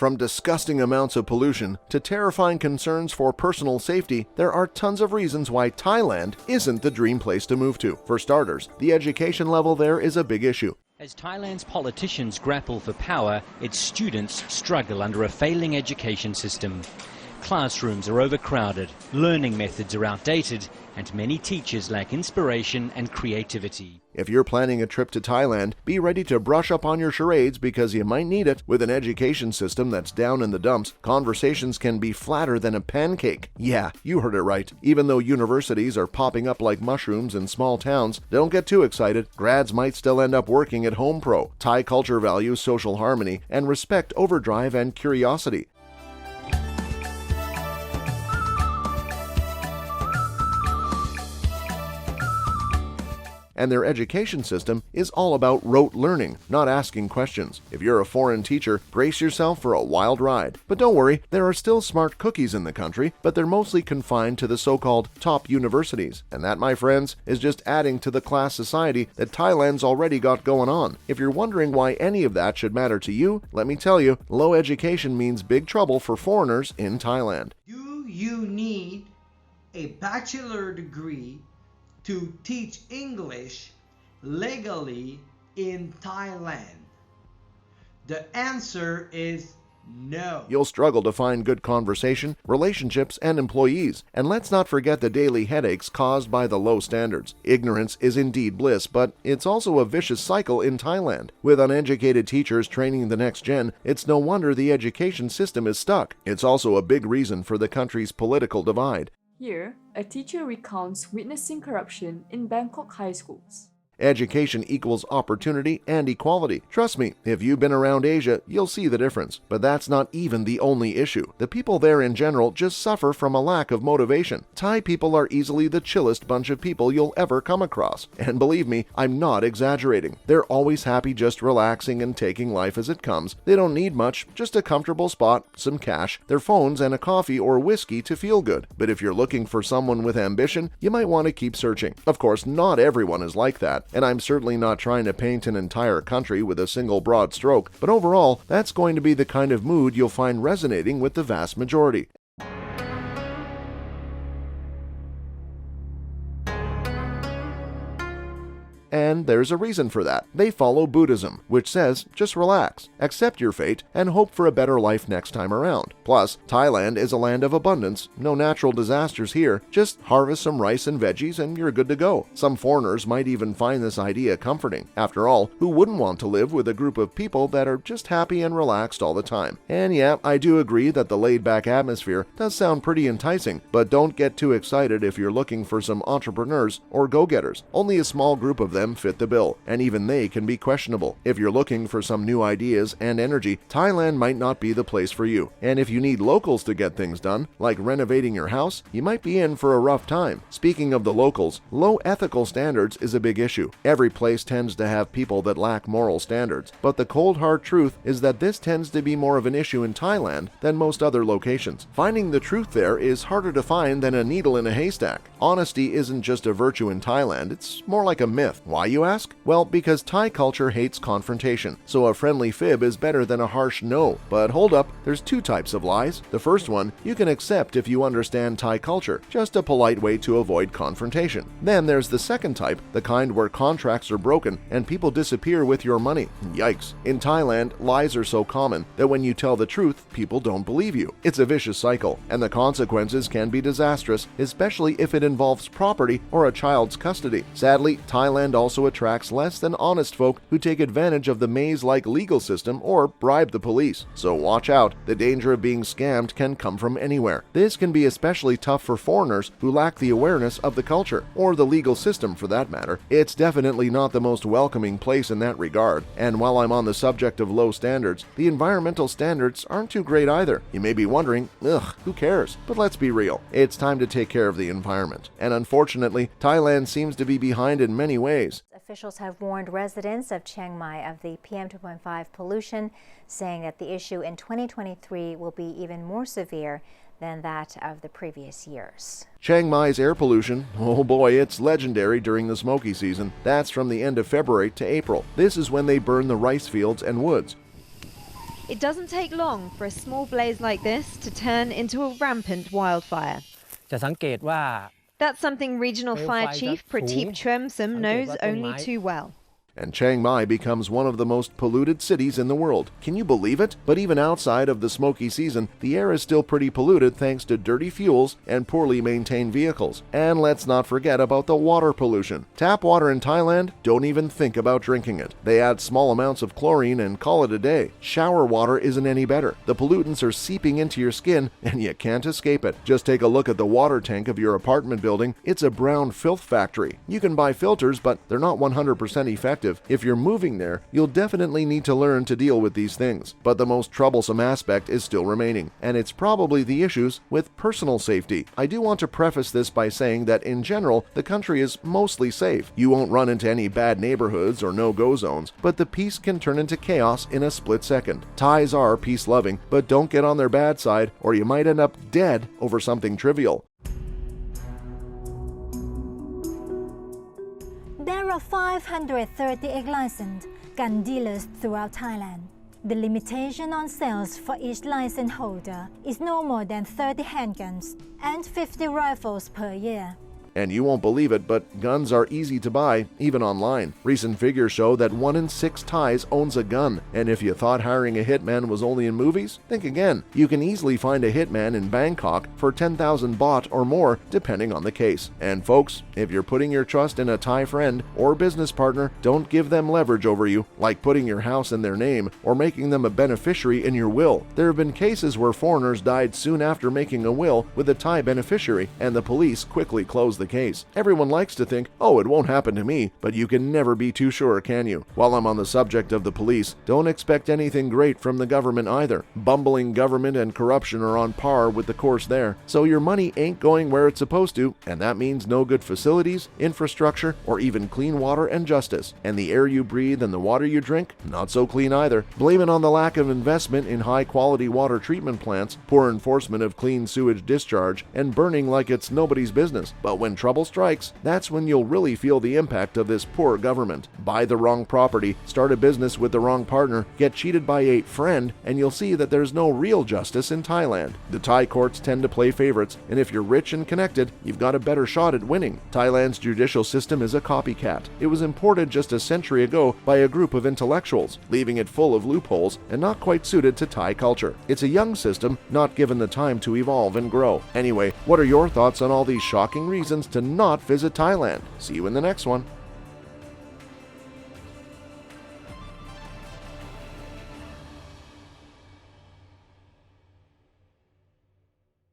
From disgusting amounts of pollution to terrifying concerns for personal safety, there are tons of reasons why Thailand isn't the dream place to move to. For starters, the education level there is a big issue. As Thailand's politicians grapple for power, its students struggle under a failing education system. Classrooms are overcrowded, learning methods are outdated, and many teachers lack inspiration and creativity. If you're planning a trip to Thailand, be ready to brush up on your charades because you might need it. With an education system that's down in the dumps, conversations can be flatter than a pancake. Yeah, you heard it right. Even though universities are popping up like mushrooms in small towns, don't get too excited. Grads might still end up working at Home Pro. Thai culture values social harmony and respect overdrive and curiosity. And their education system is all about rote learning, not asking questions. If you're a foreign teacher, brace yourself for a wild ride. But don't worry, there are still smart cookies in the country, but they're mostly confined to the so-called top universities. And that, my friends, is just adding to the class society that Thailand's already got going on. If you're wondering why any of that should matter to you, let me tell you, low education means big trouble for foreigners in Thailand. Do you need a bachelor degree to teach English legally in Thailand? The answer is no. You'll struggle to find good conversation, relationships, and employees. And let's not forget the daily headaches caused by the low standards. Ignorance is indeed bliss, but it's also a vicious cycle in Thailand. With uneducated teachers training the next gen, it's no wonder the education system is stuck. It's also a big reason for the country's political divide. Here, a teacher recounts witnessing corruption in Bangkok high schools. Education equals opportunity and equality. Trust me, if you've been around Asia, you'll see the difference. But that's not even the only issue. The people there in general just suffer from a lack of motivation. Thai people are easily the chillest bunch of people you'll ever come across. And believe me, I'm not exaggerating. They're always happy just relaxing and taking life as it comes. They don't need much, just a comfortable spot, some cash, their phones, and a coffee or whiskey to feel good. But if you're looking for someone with ambition, you might want to keep searching. Of course, not everyone is like that. And I'm certainly not trying to paint an entire country with a single broad stroke, but overall, that's going to be the kind of mood you'll find resonating with the vast majority. And there's a reason for that. They follow Buddhism, which says just relax, accept your fate, and hope for a better life next time around. Plus, Thailand is a land of abundance. No natural disasters here. Just harvest some rice and veggies and you're good to go. Some foreigners might even find this idea comforting. After all, who wouldn't want to live with a group of people that are just happy and relaxed all the time? And yeah, I do agree that the laid-back atmosphere does sound pretty enticing, but don't get too excited if you're looking for some entrepreneurs or go-getters. Only a small group of them fit the bill, and even they can be questionable. If you're looking for some new ideas and energy, Thailand might not be the place for you. And if you need locals to get things done, like renovating your house, you might be in for a rough time. Speaking of the locals, low ethical standards is a big issue. Every place tends to have people that lack moral standards, but the cold hard truth is that this tends to be more of an issue in Thailand than most other locations. Finding the truth there is harder to find than a needle in a haystack. Honesty isn't just a virtue in Thailand, it's more like a myth. Why, you ask? Well, because Thai culture hates confrontation, so a friendly fib is better than a harsh no. But hold up, there's two types of lies. The first one, you can accept if you understand Thai culture, just a polite way to avoid confrontation. Then there's the second type, the kind where contracts are broken and people disappear with your money. Yikes. In Thailand, lies are so common that when you tell the truth, people don't believe you. It's a vicious cycle, and the consequences can be disastrous, especially if it involves property or a child's custody. Sadly, Thailand also attracts less than honest folk who take advantage of the maze-like legal system or bribe the police. So watch out, the danger of being scammed can come from anywhere. This can be especially tough for foreigners who lack the awareness of the culture, or the legal system for that matter. It's definitely not the most welcoming place in that regard. And while I'm on the subject of low standards, the environmental standards aren't too great either. You may be wondering, ugh, who cares? But let's be real, it's time to take care of the environment. And unfortunately, Thailand seems to be behind in many ways. Officials have warned residents of Chiang Mai of the PM2.5 pollution, saying that the issue in 2023 will be even more severe than that of the previous years. Chiang Mai's air pollution, oh boy, it's legendary during the smoky season. That's from the end of February to April. This is when they burn the rice fields and woods. It doesn't take long for a small blaze like this to turn into a rampant wildfire. จะสังเกตว่า That's something Regional Fire Chief Prateep Chwemsum knows only too well. And Chiang Mai becomes one of the most polluted cities in the world. Can you believe it? But even outside of the smoky season, the air is still pretty polluted thanks to dirty fuels and poorly maintained vehicles. And let's not forget about the water pollution. Tap water in Thailand, don't even think about drinking it. They add small amounts of chlorine and call it a day. Shower water isn't any better. The pollutants are seeping into your skin and you can't escape it. Just take a look at the water tank of your apartment building. It's a brown filth factory. You can buy filters, but they're not 100% effective. If you're moving there, you'll definitely need to learn to deal with these things. But the most troublesome aspect is still remaining, and it's probably the issues with personal safety. I do want to preface this by saying that in general, the country is mostly safe. You won't run into any bad neighborhoods or no-go zones, but the peace can turn into chaos in a split second. Thais are peace-loving, but don't get on their bad side, or you might end up dead over something trivial. There are 530 licensed gun dealers throughout Thailand. The limitation on sales for each license holder is no more than 30 handguns and 50 rifles per year. And you won't believe it, but guns are easy to buy, even online. Recent figures show that 1 in 6 Thais owns a gun. And if you thought hiring a hitman was only in movies, think again. You can easily find a hitman in Bangkok for 10,000 baht or more, depending on the case. And folks, if you're putting your trust in a Thai friend or business partner, don't give them leverage over you, like putting your house in their name or making them a beneficiary in your will. There have been cases where foreigners died soon after making a will with a Thai beneficiary, and the police quickly closed the case. Everyone likes to think, oh, it won't happen to me, but you can never be too sure, can you? While I'm on the subject of the police, don't expect anything great from the government either. Bumbling government and corruption are on par with the course there, so your money ain't going where it's supposed to, and that means no good facilities, infrastructure, or even clean water and justice. And the air you breathe and the water you drink, not so clean either. Blame it on the lack of investment in high-quality water treatment plants, poor enforcement of clean sewage discharge, and burning like it's nobody's business. But when trouble strikes, that's when you'll really feel the impact of this poor government. Buy the wrong property, start a business with the wrong partner, get cheated by a friend, and you'll see that there's no real justice in Thailand. The Thai courts tend to play favorites, and if you're rich and connected, you've got a better shot at winning. Thailand's judicial system is a copycat. It was imported just a century ago by a group of intellectuals, leaving it full of loopholes and not quite suited to Thai culture. It's a young system, not given the time to evolve and grow. Anyway, what are your thoughts on all these shocking reasons to not visit Thailand? See you in the next one.